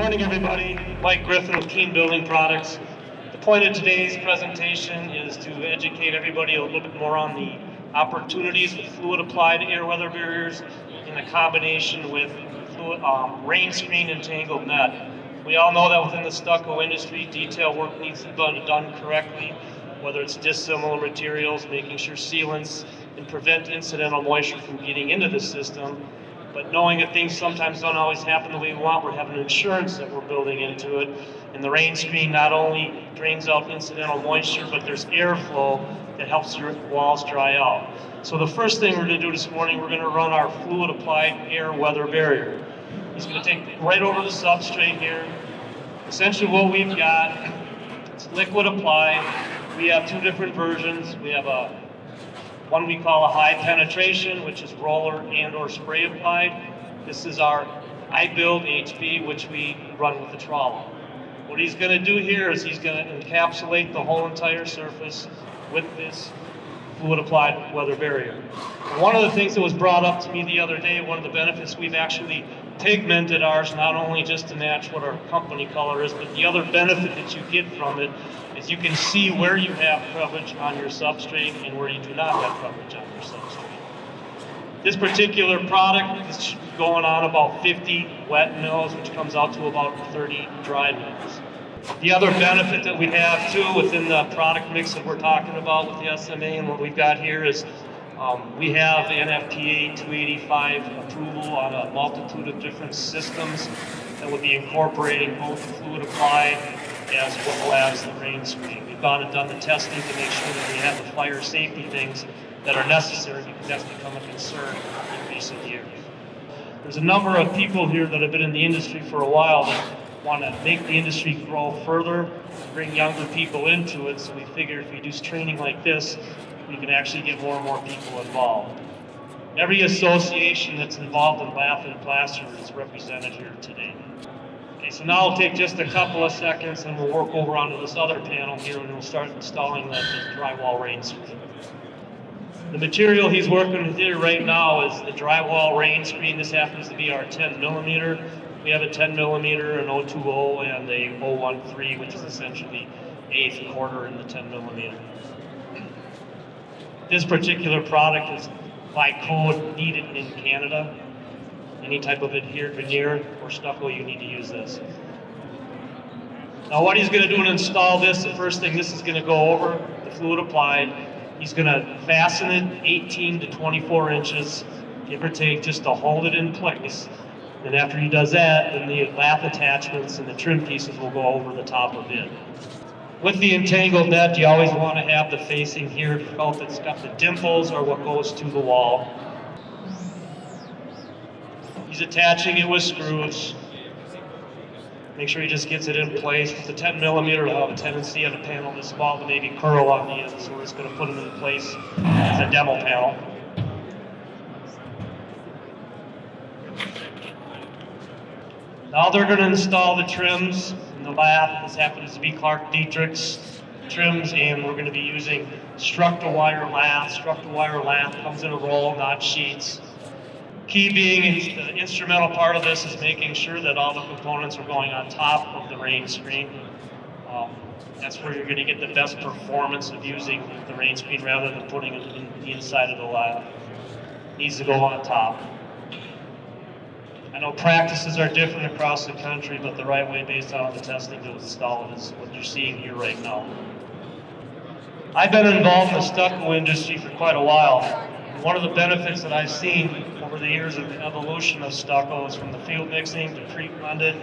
Morning, everybody. Mike Griffin with Keene Building Products. The point of today's presentation is to educate everybody a little bit more on the opportunities with fluid-applied air weather barriers in the combination with fluid, rain screen and tangled net. We all know that within the stucco industry, detail work needs to be done correctly, whether it's dissimilar materials, making sure sealants and prevent incidental moisture from getting into the system. But knowing that things sometimes don't always happen the way we want, we're having insurance that we're building into it. And the rain screen not only drains out incidental moisture, but there's airflow that helps your walls dry out. So the first thing we're going to do this morning, we're going to run our fluid applied air weather barrier. It's going to take right over the substrate here. Essentially what we've got, it's liquid applied. We have two different versions. We have one we call a high penetration, which is roller and or spray applied. This is our I-Build HB, which we run with the trowel. What he's going to do here is he's going to encapsulate the whole entire surface with this fluid applied weather barrier. One of the things that was brought up to me the other day, one of the benefits, we've actually pigmented ours not only just to match what our company color is, but the other benefit that you get from it is you can see where you have coverage on your substrate and where you do not have coverage on your substrate. This particular product is going on about 50 wet mills, which comes out to about 30 dry mills. The other benefit that we have too within the product mix that we're talking about with the SMA and what we've got here is we have NFPA 285 approval on a multitude of different systems that will be incorporating both fluid applied as well as the rain screen. We've gone and done the testing to make sure that we have the fire safety things that are necessary because that's become a concern in recent years. There's a number of people here that have been in the industry for a while that want to make the industry grow further, bring younger people into it, so we figure if we do training like this, we can actually get more and more people involved. Every association that's involved in lath and plaster is represented here today. Okay, so now I'll take just a couple of seconds and we'll work over onto this other panel here and we'll start installing the drywall rain screen. The material he's working with here right now is the drywall rain screen. This happens to be our 10 millimeter. We have a 10 millimeter, an 020, and a 013, which is essentially eighth quarter in the 10 millimeter. This particular product is by code needed in Canada. Any type of adhered veneer or stucco, you need to use this. Now what he's going to do to install this, the first thing, this is going to go over the fluid applied. He's going to fasten it 18 to 24 inches, give or take, just to hold it in place. And after he does that, then the lath attachments and the trim pieces will go over the top of it. With the entangled net, you always want to have the facing here felt that's got the dimples or what goes to the wall. He's attaching it with screws. Make sure he just gets it in place. With the 10 millimeter, will have a tendency on a panel this small to maybe curl on the end, so we're just going to put them in place as a demo panel. Now they're going to install the trims and the lath. This happens to be Clark Dietrich's trims, and we're going to be using Stucco wire lath. Stucco wire lath comes in a roll, not sheets. Key being the instrumental part of this is making sure that all the components are going on top of the rain screen. That's where you're going to get the best performance of using the rain screen rather than putting it in the inside of the lath. It needs to go on top. I know practices are different across the country, but the right way based on the testing to install it is what you're seeing here right now. I've been involved in the stucco industry for quite a while. One of the benefits that I've seen over the years of the evolution of stucco is from the field mixing to pre-blended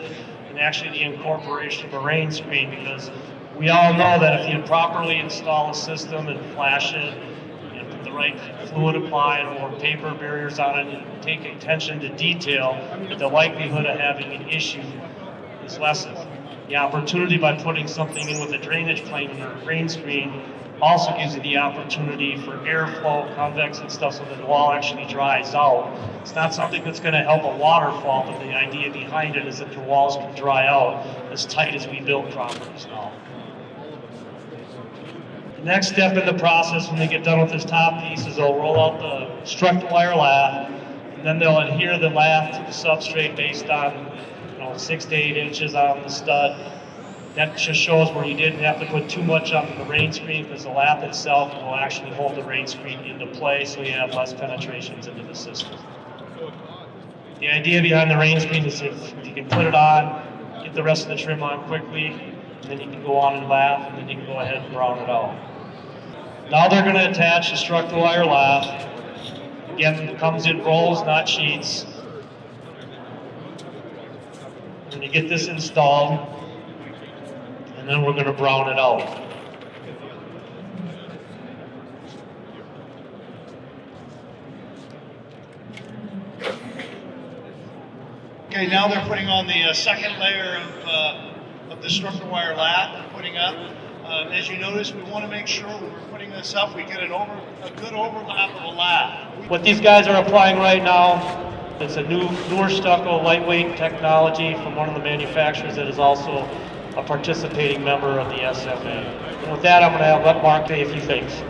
and actually the incorporation of a rain screen, because we all know that if you properly install a system and flash it and put the right fluid applied or paper barriers on it and take attention to detail, that the likelihood of having an issue is lessened. The opportunity by putting something in with a drainage plane or a rain screen also gives you the opportunity for airflow, convex and stuff so that the wall actually dries out. It's not something that's going to help a waterfall, but the idea behind it is that the walls can dry out as tight as we build properties now. The next step in the process when they get done with this top piece is they'll roll out the Stucco wire lath, and then they'll adhere the lath to the substrate based on 6 to 8 inches on the stud. That just shows where you didn't have to put too much onto the rain screen, because the lath itself will actually hold the rain screen into place, so you have less penetrations into the system. The idea behind the rain screen is if you can put it on, get the rest of the trim on quickly, and then you can go on and lath, and then you can go ahead and brown it out. Now they're going to attach the Stucco wire lath. Again, it comes in rolls, not sheets. When you get this installed, and then we're going to brown it out. Okay, now they're putting on the second layer of the Stucco wire lath they're putting up. As you notice, we want to make sure when we're putting this up, we get a good overlap of the lath. What these guys are applying right now, it's a newer Stucco lightweight technology from one of the manufacturers that is also a participating member of the SMA. And with that, I'm going to let Mark say a few things.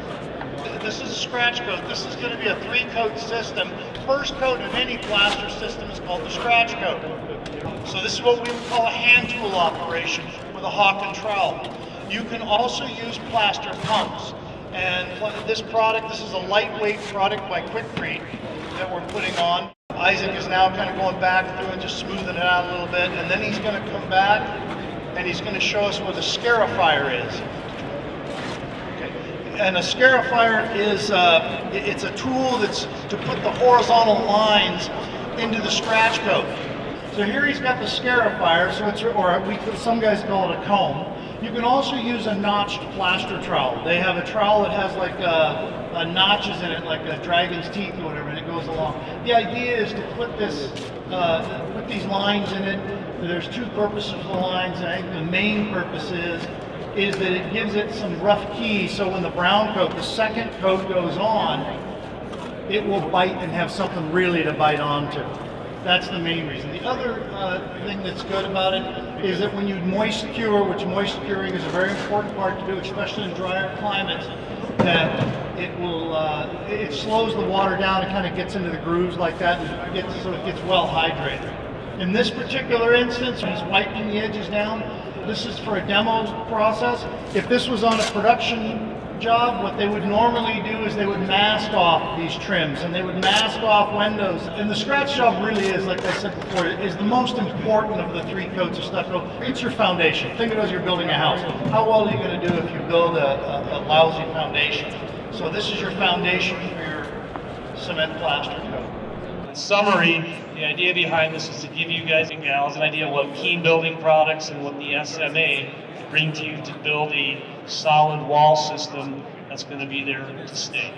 This is a scratch coat. This is going to be a 3-coat system. First coat in any plaster system is called the scratch coat. So this is what we would call a hand tool operation with a hawk and trowel. You can also use plaster pumps. And this is a lightweight product by Quickcrete that we're putting on. Isaac is now kind of going back through and just smoothing it out a little bit, and then he's going to come back and he's going to show us what a scarifier is. Okay. And a scarifier is it's a tool that's to put the horizontal lines into the scratch coat. So here he's got the scarifier, so some guys call it a comb. You can also use a notched plaster trowel. They have a trowel that has like notches in it, like a dragon's teeth or whatever, and it goes along. The idea is to put these lines in it. There's two purposes for the lines, and I think the main purpose is that it gives it some rough key, so when the brown coat, the second coat goes on, it will bite and have something really to bite onto. That's the main reason. The other thing that's good about it is that when you moist cure, which moist curing is a very important part to do, especially in drier climates, that it slows the water down and kind of gets into the grooves like that, and so it gets well hydrated. In this particular instance, he's wiping the edges down. This is for a demo process. If this was on a production job, what they would normally do is they would mask off these trims, and they would mask off windows. And the scratch job really is, like I said before, is the most important of the 3 coats of stucco. It's your foundation. Think of it as you're building a house. How well are you going to do if you build a lousy foundation? So this is your foundation for your cement plaster coat. In summary, the idea behind this is to give you guys and gals an idea of what Keene Building Products and what the SMA bring to you to build a solid wall system that's going to be there to stay.